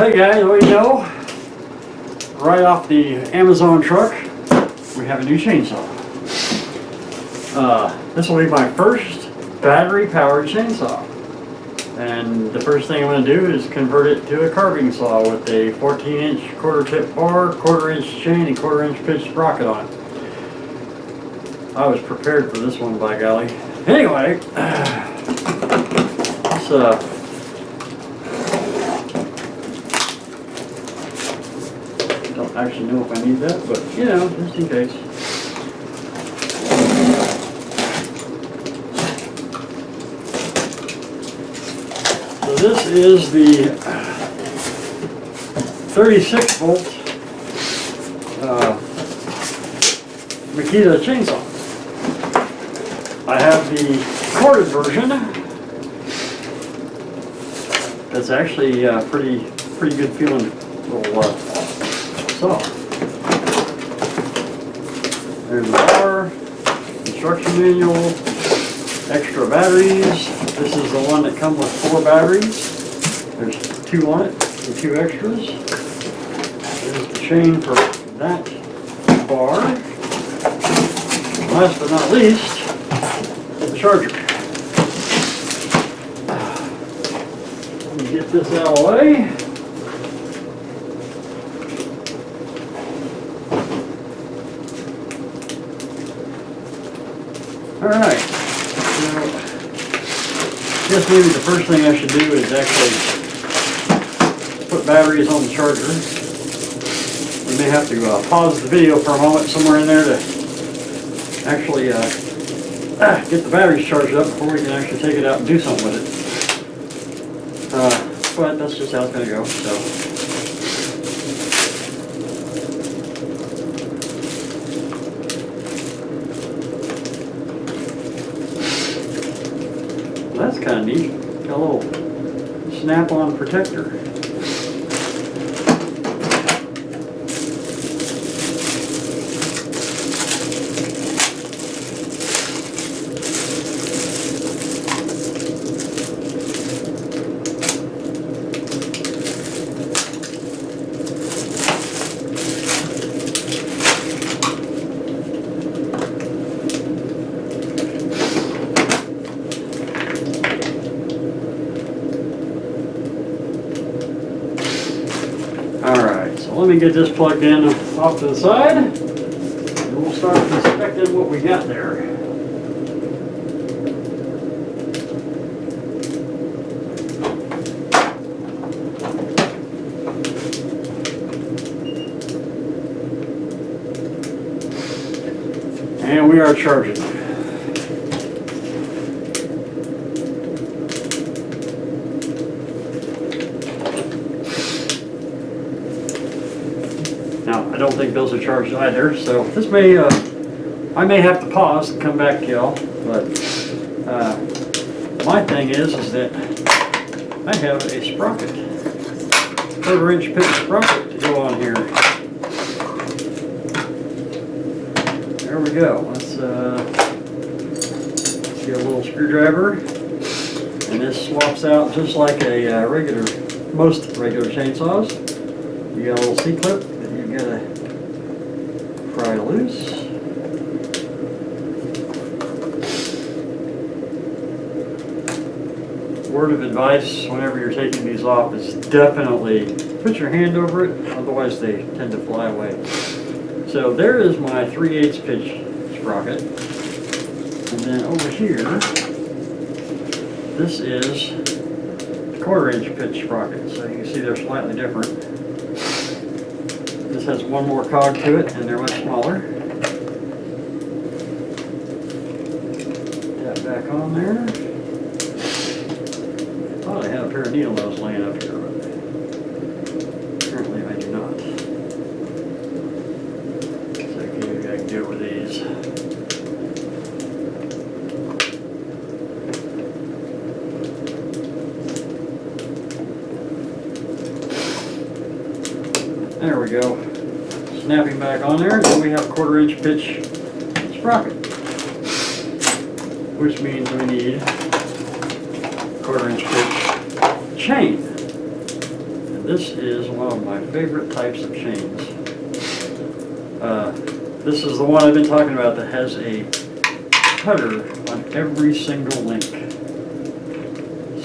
Hey guys, what do you know? Right off the Amazon truck, we have a new chainsaw. This will be my first battery-powered chainsaw. And the first thing I'm going to do is convert it to a carving saw with a 14-inch quarter-tip bar, quarter-inch chain, and quarter-inch pitch sprocket on it. I was prepared for this one, by golly. Anyway, let's don't actually know if I need that, but you know, just in case. So this is the 36 volt Makita chainsaw. I have the corded version. That's actually pretty good feeling little saw. There's the bar, instruction manual, extra batteries. This is the one that comes with 4 batteries. There's 2 on it and 2 extras. There's the chain for that bar. Last but not least, the charger. Let me get this out of the way. Alright, so I guess maybe the first thing I should do is actually put batteries on the charger. We may have to pause the video for a moment somewhere in there to actually get the batteries charged up before we can actually take it out and do something with it. But that's just how it's going to go. So. That's kind of neat. Got a little snap-on protector. Alright, so let me get this plugged in off to the side, and we'll start inspecting what we got there. And we are charging. Now, I don't think those are charged either, so this may, I may have to pause and come back to y'all, but my thing is that I have a sprocket, quarter-inch pitch sprocket to go on here. There we go. Let's get a little screwdriver, and this swaps out just like a most regular chainsaws. You got a little C-clip. You gotta pry loose. Word of advice whenever you're taking these off is definitely put your hand over it, otherwise they tend to fly away. So there is my 3/8 pitch sprocket. And then over here, this is the quarter-inch pitch sprocket. So you can see they're slightly different. This has one more cog to it, and they're much smaller. Put that back on there. I thought I had a pair of needle nose laying up here, but apparently I do not. So I can do it with these. There we go. Snapping back on there, then we have a quarter-inch pitch sprocket, which means we need quarter-inch pitch chain. And This is one of my favorite types of chains. This is the one I've been talking about that has a cutter on every single link.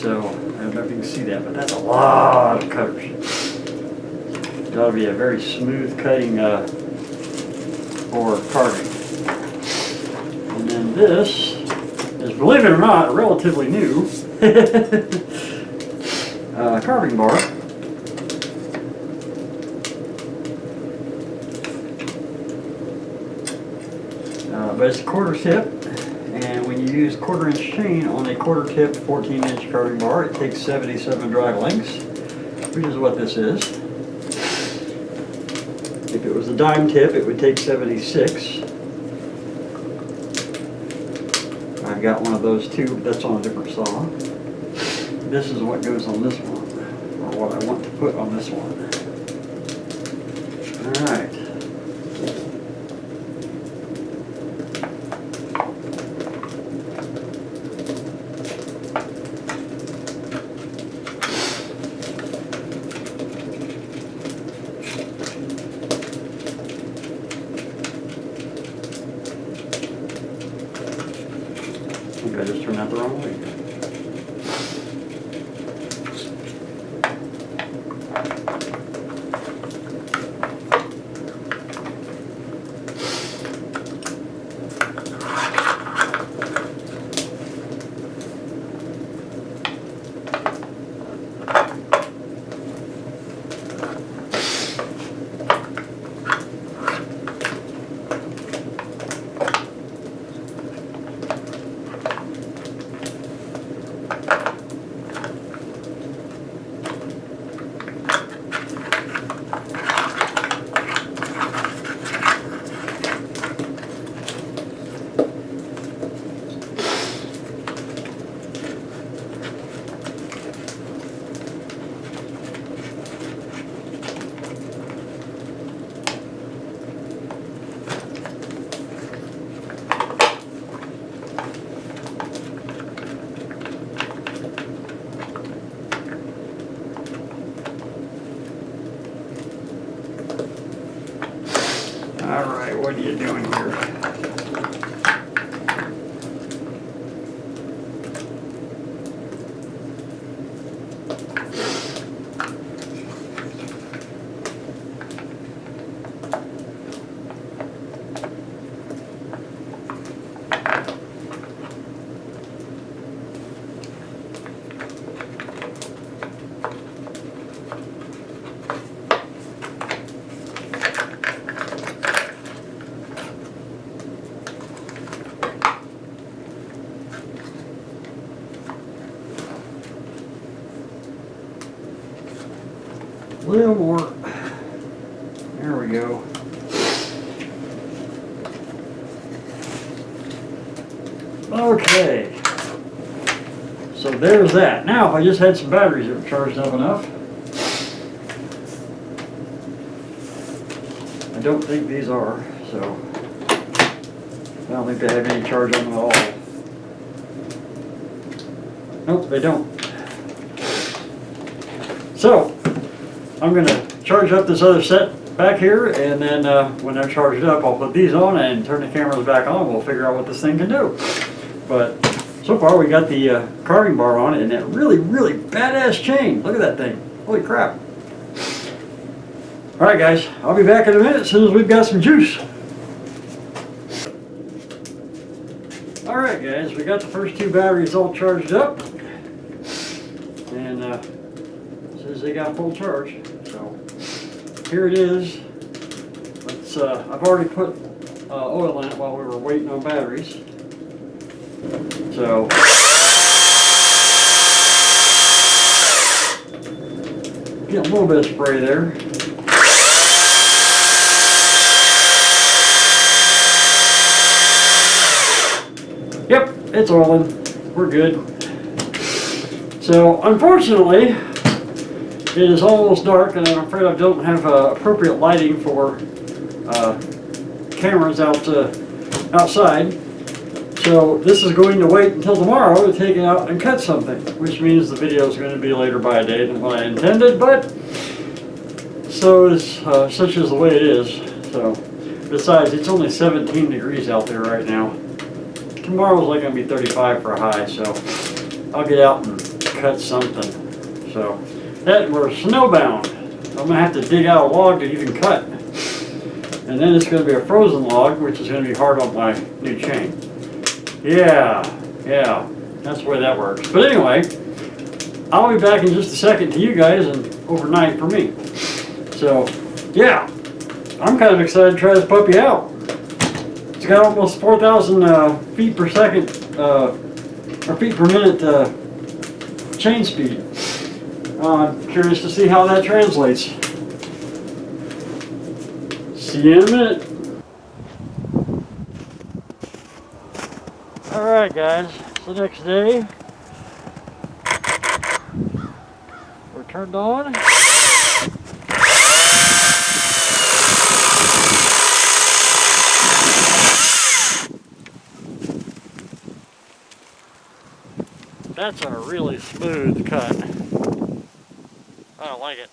So, I don't know if you can see that, but that's a lot of cutters. It ought to be a very smooth cutting for carving. And then this is, believe it or not, relatively new carving bar. But it's a quarter tip, and when you use 1/4 inch chain on a quarter tip 14-inch carving bar, it takes 77 drive lengths, which is what this is. If it was a dime tip, it would take 76. I've got one of those too, but that's on a different saw. This is what goes on this one, or what I want to put on this one. All right. I think I just turned out the wrong way. All right, what are you doing here? A little more. There we go. Okay. So there's that. Now, if I just had some batteries that were charged up enough. I don't think these are, so I don't think they have any charge on them at all. Nope, they don't. So, I'm going to charge up this other set back here, and then when they're charged up, I'll put these on and turn the cameras back on. We'll figure out what this thing can do. But so far, we got the carving bar on it, and that really, really badass chain. Look at that thing. Holy crap. All right, guys, I'll be back in a minute as soon as we've got some juice. All right, guys, we got the first two batteries all charged up, and says they got full charge. So here it is. Let's. I've already put oil in it while we were waiting on batteries. So get a little bit of spray there. Yep, it's oiling. We're good. So unfortunately, it is almost dark, and I'm afraid I don't have appropriate lighting for cameras outside. So this is going to wait until tomorrow to take it out and cut something, which means the video is going to be later by a day than what I intended, but So is such as the way it is. So besides, it's only 17 degrees out there right now. Tomorrow's like gonna be 35 for a high, so I'll get out and cut something. So that we're snowbound. I'm gonna have to dig out a log to even cut. And then it's gonna be a frozen log, which is gonna be hard on my new chain. Yeah, that's the way that works. But anyway, I'll be back in just a second to you guys and overnight for me. So, yeah, I'm kind of excited to try this puppy out. It's got almost 4,000 feet per second, or feet per minute chain speed. I'm curious to see how that translates. See you in a minute. Alright guys, it's the next day. We're turned on. That's a really smooth cut. I don't like it.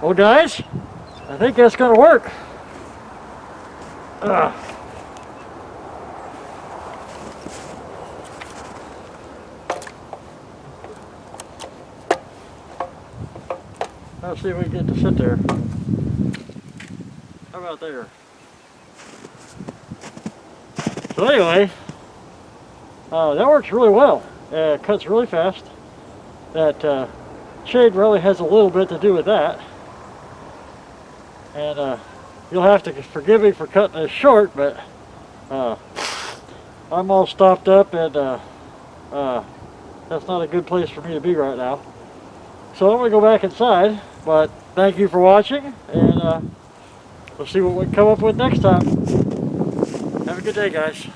Well guys, I think that's gonna work. Let's see if we can get to sit there. How about there? So anyway, that works really well. It cuts really fast. That shade really has a little bit to do with that. And you'll have to forgive me for cutting this short, but I'm all stopped up, and that's not a good place for me to be right now. So I'm going to go back inside, but thank you for watching, and we'll see what we can come up with next time. Have a good day, guys.